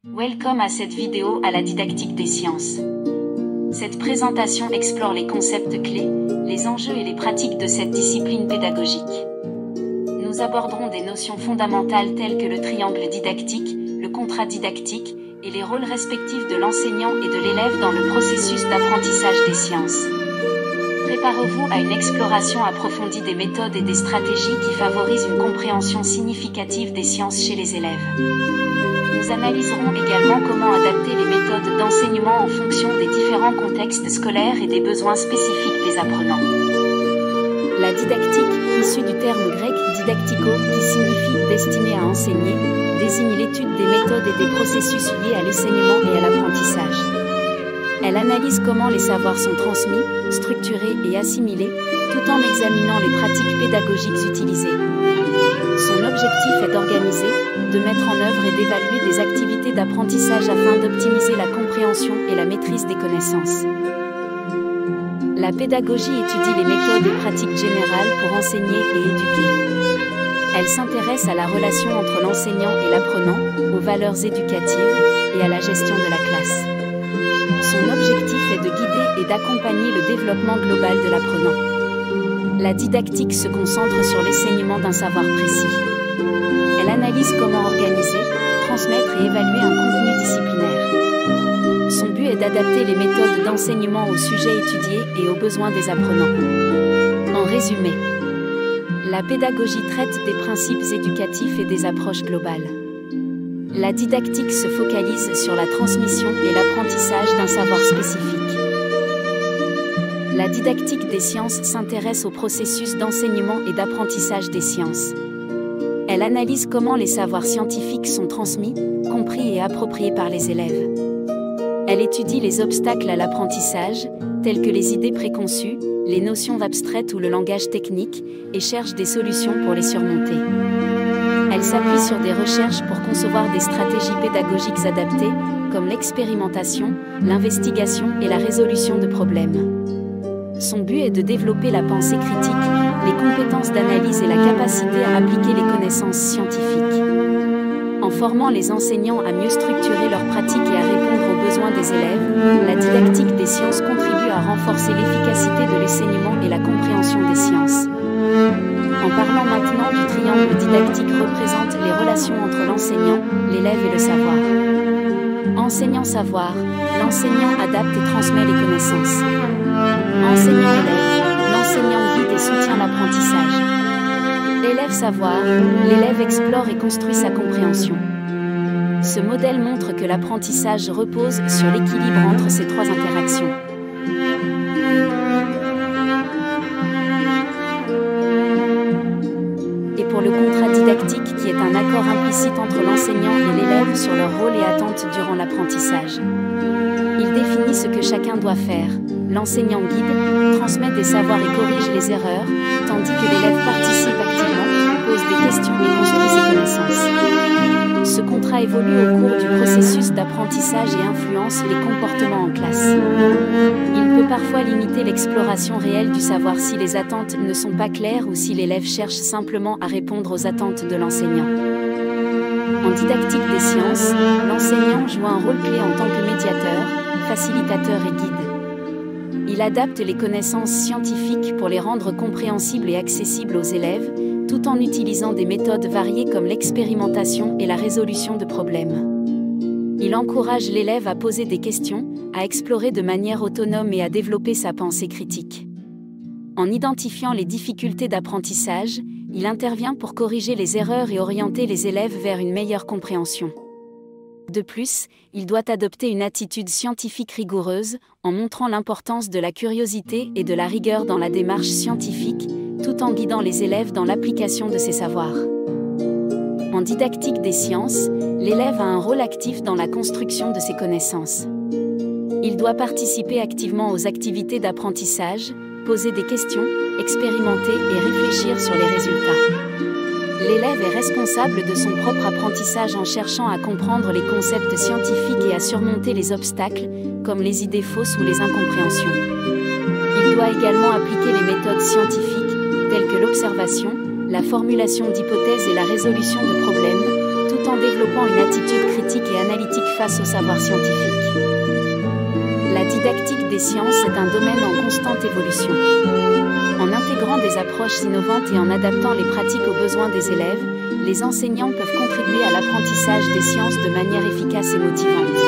Welcome à cette vidéo à la didactique des sciences. Cette présentation explore les concepts clés, les enjeux et les pratiques de cette discipline pédagogique. Nous aborderons des notions fondamentales telles que le triangle didactique, le contrat didactique, et les rôles respectifs de l'enseignant et de l'élève dans le processus d'apprentissage des sciences. Préparez-vous à une exploration approfondie des méthodes et des stratégies qui favorisent une compréhension significative des sciences chez les élèves. Nous analyserons également comment adapter les méthodes d'enseignement en fonction des différents contextes scolaires et des besoins spécifiques des apprenants. La didactique, issue du terme grec didactiko, qui signifie destiné à enseigner, désigne l'étude des méthodes et des processus liés à l'enseignement et à l'apprentissage. Elle analyse comment les savoirs sont transmis, structurés et assimilés, tout en examinant les pratiques pédagogiques utilisées. Son objectif est d'organiser, de mettre en œuvre et d'évaluer des activités d'apprentissage afin d'optimiser la compréhension et la maîtrise des connaissances. La pédagogie étudie les méthodes et pratiques générales pour enseigner et éduquer. Elle s'intéresse à la relation entre l'enseignant et l'apprenant, aux valeurs éducatives et à la gestion de la classe. Son objectif est de guider et d'accompagner le développement global de l'apprenant. La didactique se concentre sur l'enseignement d'un savoir précis. Elle analyse comment organiser, transmettre et évaluer un contenu disciplinaire. Son but est d'adapter les méthodes d'enseignement aux sujets étudiés et aux besoins des apprenants. En résumé, la pédagogie traite des principes éducatifs et des approches globales. La didactique se focalise sur la transmission et l'apprentissage d'un savoir spécifique. La didactique des sciences s'intéresse au processus d'enseignement et d'apprentissage des sciences. Elle analyse comment les savoirs scientifiques sont transmis, compris et appropriés par les élèves. Elle étudie les obstacles à l'apprentissage, tels que les idées préconçues, les notions abstraites ou le langage technique, et cherche des solutions pour les surmonter. Elle s'appuie sur des recherches pour concevoir des stratégies pédagogiques adaptées, comme l'expérimentation, l'investigation et la résolution de problèmes. Son but est de développer la pensée critique, les compétences d'analyse et la capacité à appliquer les connaissances scientifiques. En formant les enseignants à mieux structurer leurs pratiques et à répondre aux besoins des élèves, la didactique des sciences contribue à renforcer l'efficacité de l'enseignement et la compréhension des sciences. En parlant maintenant du triangle didactique représente les relations entre l'enseignant, l'élève et le savoir. Enseignant-savoir, l'enseignant adapte et transmet les connaissances. Enseignant-élève, l'enseignant guide et soutient l'apprentissage. Élève-savoir, l'élève explore et construit sa compréhension. Ce modèle montre que l'apprentissage repose sur l'équilibre entre ces trois interactions. Et pour le contrat didactique qui est un accord implicite entre l'enseignant et l'élève sur leur rôle et attentes durant l'apprentissage. Il définit ce que chacun doit faire. L'enseignant guide, transmet des savoirs et corrige les erreurs, tandis que l'élève participe activement, pose des questions et construit ses connaissances. Ce contrat évolue au cours du processus d'apprentissage et influence les comportements en classe. Il peut parfois limiter l'exploration réelle du savoir si les attentes ne sont pas claires ou si l'élève cherche simplement à répondre aux attentes de l'enseignant. En didactique des sciences, l'enseignant joue un rôle clé en tant que médiateur, facilitateur et guide. Il adapte les connaissances scientifiques pour les rendre compréhensibles et accessibles aux élèves, tout en utilisant des méthodes variées comme l'expérimentation et la résolution de problèmes. Il encourage l'élève à poser des questions, à explorer de manière autonome et à développer sa pensée critique. En identifiant les difficultés d'apprentissage, il intervient pour corriger les erreurs et orienter les élèves vers une meilleure compréhension. De plus, il doit adopter une attitude scientifique rigoureuse, en montrant l'importance de la curiosité et de la rigueur dans la démarche scientifique, tout en guidant les élèves dans l'application de ces savoirs. En didactique des sciences, l'élève a un rôle actif dans la construction de ses connaissances. Il doit participer activement aux activités d'apprentissage, poser des questions, expérimenter et réfléchir sur les résultats. L'élève est responsable de son propre apprentissage en cherchant à comprendre les concepts scientifiques et à surmonter les obstacles, comme les idées fausses ou les incompréhensions. Il doit également appliquer les méthodes scientifiques, telles que l'observation, la formulation d'hypothèses et la résolution de problèmes, tout en développant une attitude critique et analytique face au savoir scientifique. La didactique des sciences est un domaine en constante évolution. En intégrant des approches innovantes et en adaptant les pratiques aux besoins des élèves, les enseignants peuvent contribuer à l'apprentissage des sciences de manière efficace et motivante.